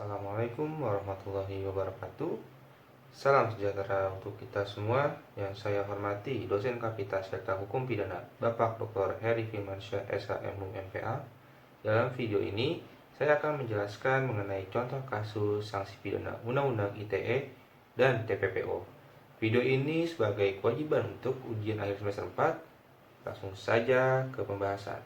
Assalamualaikum warahmatullahi wabarakatuh. Salam sejahtera untuk kita semua. Yang saya hormati dosen Kapita Serta Hukum Pidana Bapak Dr. Heri Firmansyah SHMU MPA. Dalam video ini saya akan menjelaskan mengenai contoh kasus sanksi pidana Undang-Undang ITE dan TPPO. Video ini sebagai kewajiban untuk ujian akhir semester 4. Langsung saja ke pembahasan.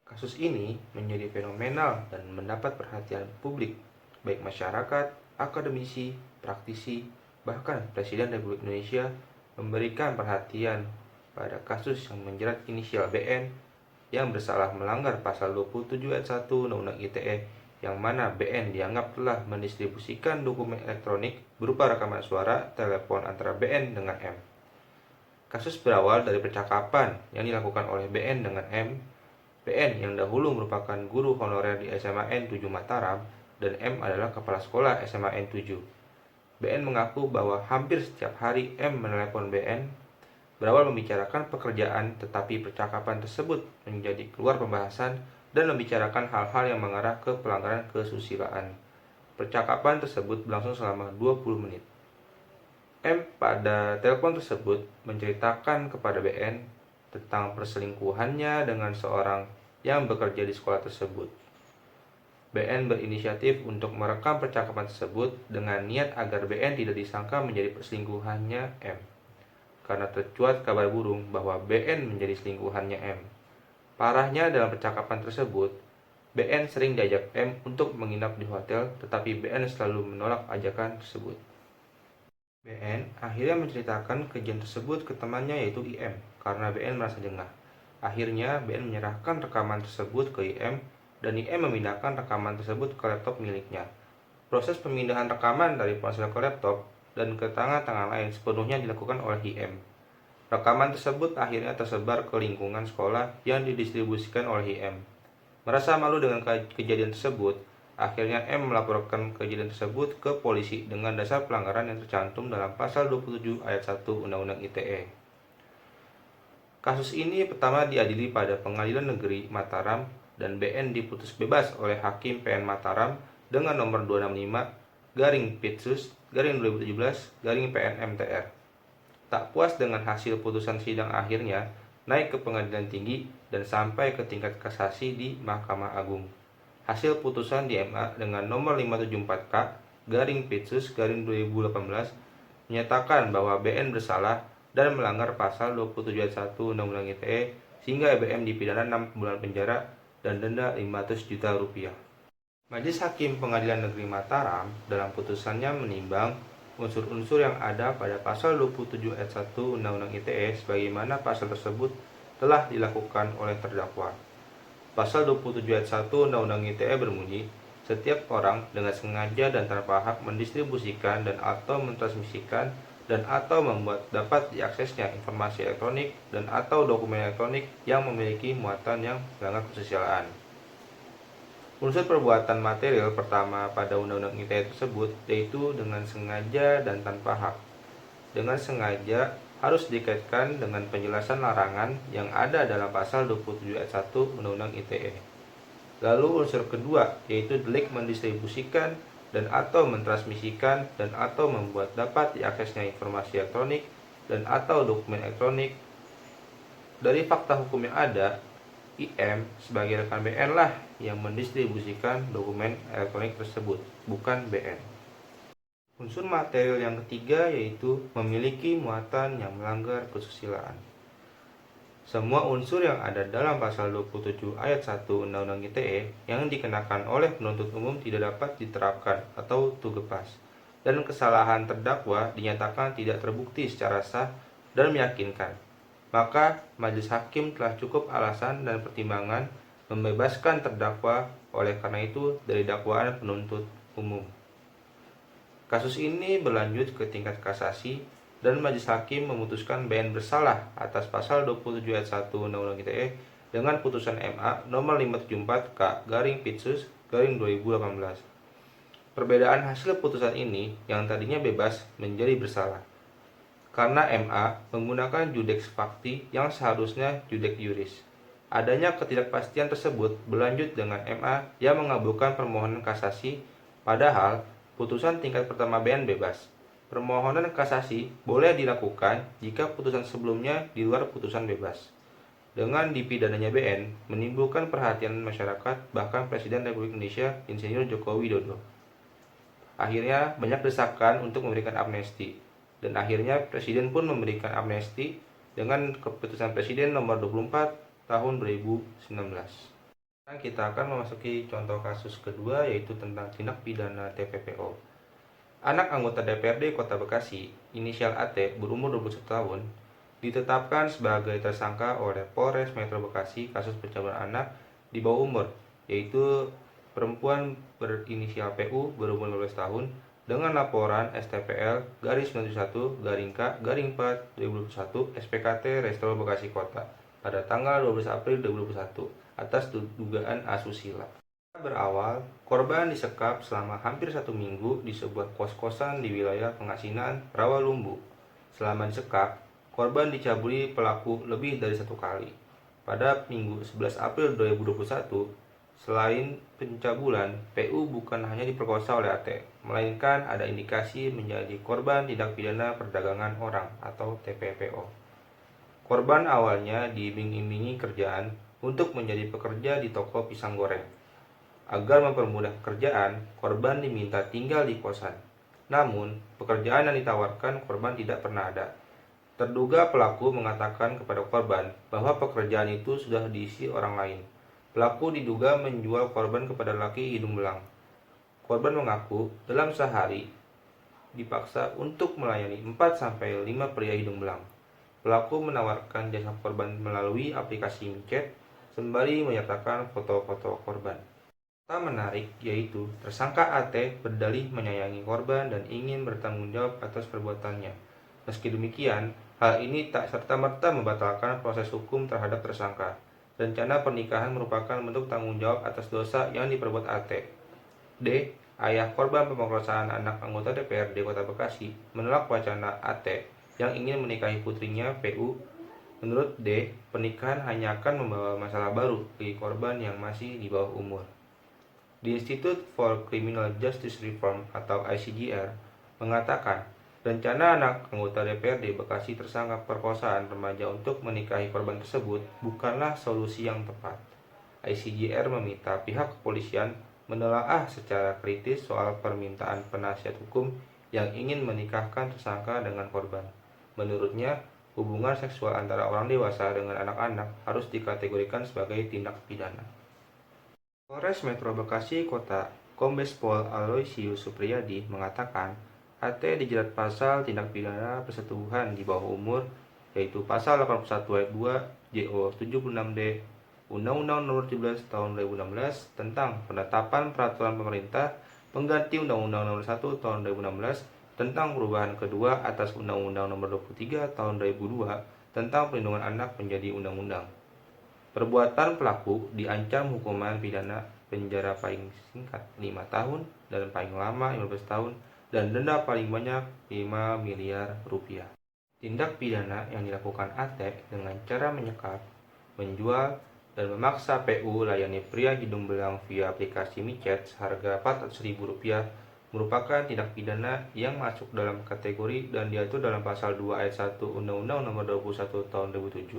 Kasus ini menjadi fenomenal dan mendapat perhatian publik, baik masyarakat, akademisi, praktisi, bahkan Presiden Republik Indonesia memberikan perhatian pada kasus yang menjerat inisial BN yang bersalah melanggar pasal 27 ayat 1 Undang-Undang ITE, yang mana BN dianggap telah mendistribusikan dokumen elektronik berupa rekaman suara telepon antara BN dengan M. Kasus berawal dari percakapan yang dilakukan oleh BN dengan M. BN yang dahulu merupakan guru honorer di SMA N 7 Mataram dan M adalah kepala sekolah SMA N 7. BN mengaku bahwa hampir setiap hari M menelepon BN. Berawal membicarakan pekerjaan, tetapi percakapan tersebut menjadi keluar pembahasan dan membicarakan hal-hal yang mengarah ke pelanggaran kesusilaan. Percakapan tersebut berlangsung selama 20 menit. M pada telepon tersebut menceritakan kepada BN tentang perselingkuhannya dengan seorang yang bekerja di sekolah tersebut. BN berinisiatif untuk merekam percakapan tersebut dengan niat agar BN tidak disangka menjadi perselingkuhannya M, karena tercuat kabar burung bahwa BN menjadi selingkuhannya M. Parahnya, dalam percakapan tersebut, BN sering diajak M untuk menginap di hotel, tetapi BN selalu menolak ajakan tersebut. BN akhirnya menceritakan kejadian tersebut ke temannya, yaitu IM, karena BN merasa jengah. Akhirnya BN menyerahkan rekaman tersebut ke IM dan IM memindahkan rekaman tersebut ke laptop miliknya. Proses pemindahan rekaman dari ponsel ke laptop dan ke tangan-tangan lain sepenuhnya dilakukan oleh IM. Rekaman tersebut akhirnya tersebar ke lingkungan sekolah yang didistribusikan oleh IM. Merasa malu dengan kejadian tersebut, akhirnya M melaporkan kejadian tersebut ke polisi dengan dasar pelanggaran yang tercantum dalam pasal 27 ayat 1 Undang-Undang ITE. Kasus ini pertama diadili pada Pengadilan Negeri Mataram dan BN diputus bebas oleh Hakim PN Mataram dengan nomor 265-Pitsus-2017-PN MTR. Tak puas dengan hasil putusan sidang akhirnya, naik ke pengadilan tinggi dan sampai ke tingkat kasasi di Mahkamah Agung. Hasil putusan di MA dengan nomor 574-Pitsus-2018 menyatakan bahwa BN bersalah dan melanggar pasal 27 ayat 1 Undang-Undang ITE sehingga BM dipidana 6 bulan penjara dan denda 500 juta rupiah. Majelis Hakim Pengadilan Negeri Mataram dalam putusannya menimbang unsur-unsur yang ada pada pasal 27 ayat 1 Undang-Undang ITE sebagaimana pasal tersebut telah dilakukan oleh terdakwa. Pasal 27 ayat 1 Undang-Undang ITE berbunyi, setiap orang dengan sengaja dan tanpa hak mendistribusikan dan atau mentransmisikan dan atau membuat dapat diaksesnya informasi elektronik dan atau dokumen elektronik yang memiliki muatan yang melanggar kesusilaan. Unsur perbuatan material pertama pada Undang-Undang ITE tersebut yaitu dengan sengaja dan tanpa hak. Dengan sengaja harus dikaitkan dengan penjelasan larangan yang ada dalam pasal 27 ayat 1 Undang-Undang ITE. Lalu unsur kedua yaitu delik mendistribusikan dan atau mentransmisikan dan atau membuat dapat diaksesnya informasi elektronik dan atau dokumen elektronik. Dari fakta hukum yang ada, IM sebagai rekan BN lah yang mendistribusikan dokumen elektronik tersebut, bukan BN. Unsur material yang ketiga yaitu memiliki muatan yang melanggar kesusilaan. Semua unsur yang ada dalam pasal 27 ayat 1 Undang-Undang ITE yang dikenakan oleh penuntut umum tidak dapat diterapkan atau tugepas, dan kesalahan terdakwa dinyatakan tidak terbukti secara sah dan meyakinkan. Maka majelis hakim telah cukup alasan dan pertimbangan membebaskan terdakwa oleh karena itu dari dakwaan penuntut umum. Kasus ini berlanjut ke tingkat kasasi dan majelis hakim memutuskan BN bersalah atas pasal 27 ayat 1 Undang-Undang ITE dengan putusan MA nomor 574-Pitsus-2018. Perbedaan hasil putusan ini yang tadinya bebas menjadi bersalah, karena MA menggunakan judeks fakti yang seharusnya judeks juris. Adanya ketidakpastian tersebut berlanjut dengan MA yang mengabulkan permohonan kasasi Padahal, putusan tingkat pertama BN bebas. Permohonan kasasi boleh dilakukan jika putusan sebelumnya di luar putusan bebas. Dengan dipidananya BN, menimbulkan perhatian masyarakat, bahkan Presiden Republik Indonesia Insinyur Joko Widodo. Akhirnya, banyak desakan untuk memberikan amnesti. Dan akhirnya, Presiden pun memberikan amnesti dengan keputusan Presiden nomor 24 tahun 2019. Sekarang kita akan memasuki contoh kasus kedua, yaitu tentang tindak pidana TPPO. Anak anggota DPRD Kota Bekasi, inisial AT, berumur 21 tahun, ditetapkan sebagai tersangka oleh Polres Metro Bekasi kasus pencabulan anak di bawah umur, yaitu perempuan berinisial PU berumur 15 tahun dengan laporan STPL garis 91 garing K garing 4 2021 SPKT Restro Bekasi Kota pada tanggal 12 April 2021 atas dugaan asusila. Berawal, korban disekap selama hampir 1 minggu di sebuah kos-kosan di wilayah Pengasinan, Rawalumbu. Selama disekap, korban dicabuli pelaku lebih dari 1 kali. Pada Minggu 11 April 2021, selain pencabulan, PU bukan hanya diperkosa oleh AT, melainkan ada indikasi menjadi korban tindak pidana perdagangan orang atau TPPO. Korban awalnya diiming-imingi kerjaan untuk menjadi pekerja di toko pisang goreng. Agar mempermudah pekerjaan, korban diminta tinggal di kosan. Namun, pekerjaan yang ditawarkan korban tidak pernah ada. Terduga pelaku mengatakan kepada korban bahwa pekerjaan itu sudah diisi orang lain. Pelaku diduga menjual korban kepada laki hidung belang. Korban mengaku dalam sehari dipaksa untuk melayani 4-5 pria hidung belang. Pelaku menawarkan jasa korban melalui aplikasi micet sembari menyertakan foto-foto korban. Fakta menarik yaitu tersangka AT berdalih menyayangi korban dan ingin bertanggung jawab atas perbuatannya. Meski demikian, hal ini tak serta-merta membatalkan proses hukum terhadap tersangka. Rencana pernikahan merupakan bentuk tanggung jawab atas dosa yang diperbuat AT. D. Ayah korban pemerkosaan anak anggota DPRD Kota Bekasi menolak wacana AT yang ingin menikahi putrinya PU. Menurut D, pernikahan hanya akan membawa masalah baru bagi korban yang masih di bawah umur. The Institute for Criminal Justice Reform atau ICJR mengatakan, rencana anak anggota DPRD Bekasi tersangka perkosaan remaja untuk menikahi korban tersebut bukanlah solusi yang tepat. ICJR meminta pihak kepolisian menelaah secara kritis soal permintaan penasihat hukum yang ingin menikahkan tersangka dengan korban. Menurutnya, hubungan seksual antara orang dewasa dengan anak-anak harus dikategorikan sebagai tindak pidana. Polres Metro Bekasi Kota Kombes Pol Aloysius Supriyadi mengatakan AT dijerat pasal tindak pidana persetubuhan di bawah umur, yaitu pasal 81 ayat 2 JO 76D Undang-Undang Nomor 17 Tahun 2016 tentang penetapan peraturan pemerintah pengganti Undang-Undang Nomor 1 Tahun 2016 tentang perubahan kedua atas Undang-Undang Nomor 23 Tahun 2002 tentang Perlindungan Anak menjadi undang-undang. Perbuatan pelaku diancam hukuman pidana penjara paling singkat 5 tahun dan paling lama 15 tahun dan denda paling banyak 5 miliar rupiah. Tindak pidana yang dilakukan AT dengan cara menyekap, menjual, dan memaksa PU layani pria hidung belang via aplikasi micet seharga Rp400.000 merupakan tindak pidana yang masuk dalam kategori dan diatur dalam pasal 2 ayat 1 Undang-Undang Nomor 21 Tahun 2007.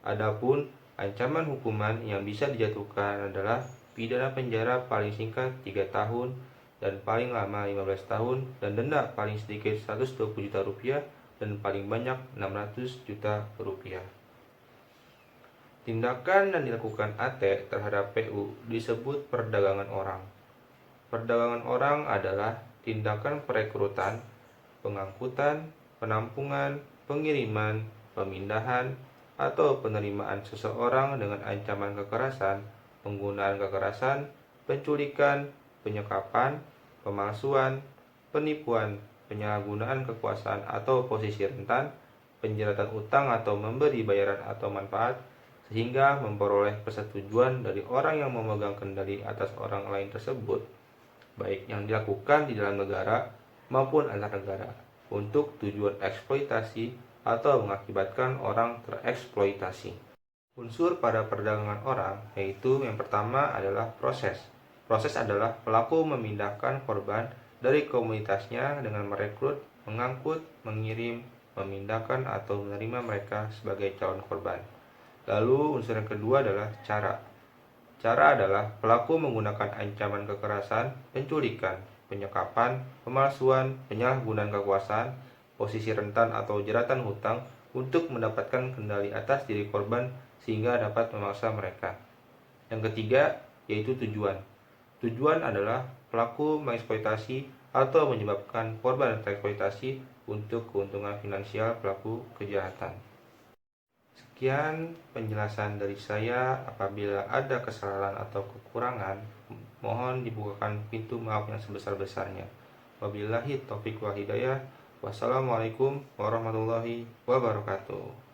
Adapun ancaman hukuman yang bisa dijatuhkan adalah pidana penjara paling singkat 3 tahun dan paling lama 15 tahun dan denda paling sedikit Rp120 juta dan paling banyak Rp600 juta. Tindakan yang dilakukan AT terhadap PU disebut perdagangan orang. Perdagangan orang adalah tindakan perekrutan, pengangkutan, penampungan, pengiriman, pemindahan, atau penerimaan seseorang dengan ancaman kekerasan, penggunaan kekerasan, penculikan, penyekapan, pemalsuan, penipuan, penyalahgunaan kekuasaan atau posisi rentan, penjeratan utang atau memberi bayaran atau manfaat, sehingga memperoleh persetujuan dari orang yang memegang kendali atas orang lain tersebut, baik yang dilakukan di dalam negara maupun antar negara, untuk tujuan eksploitasi atau mengakibatkan orang tereksploitasi. Unsur pada perdagangan orang yaitu yang pertama adalah proses. Proses adalah pelaku memindahkan korban dari komunitasnya dengan merekrut, mengangkut, mengirim, memindahkan, atau menerima mereka sebagai calon korban. Lalu unsur yang kedua adalah cara. Cara adalah pelaku menggunakan ancaman kekerasan, penculikan, penyekapan, pemalsuan, penyalahgunaan kekuasaan, posisi rentan atau jeratan hutang untuk mendapatkan kendali atas diri korban sehingga dapat memaksa mereka. Yang ketiga, yaitu tujuan. Tujuan adalah pelaku mengeksploitasi atau menyebabkan korban tereksploitasi untuk keuntungan finansial pelaku kejahatan. Sekian penjelasan dari saya. Apabila ada kesalahan atau kekurangan, mohon dibukakan pintu maaf yang sebesar-besarnya. Wabillahi taufiq wal hidayah. Wassalamualaikum warahmatullahi wabarakatuh.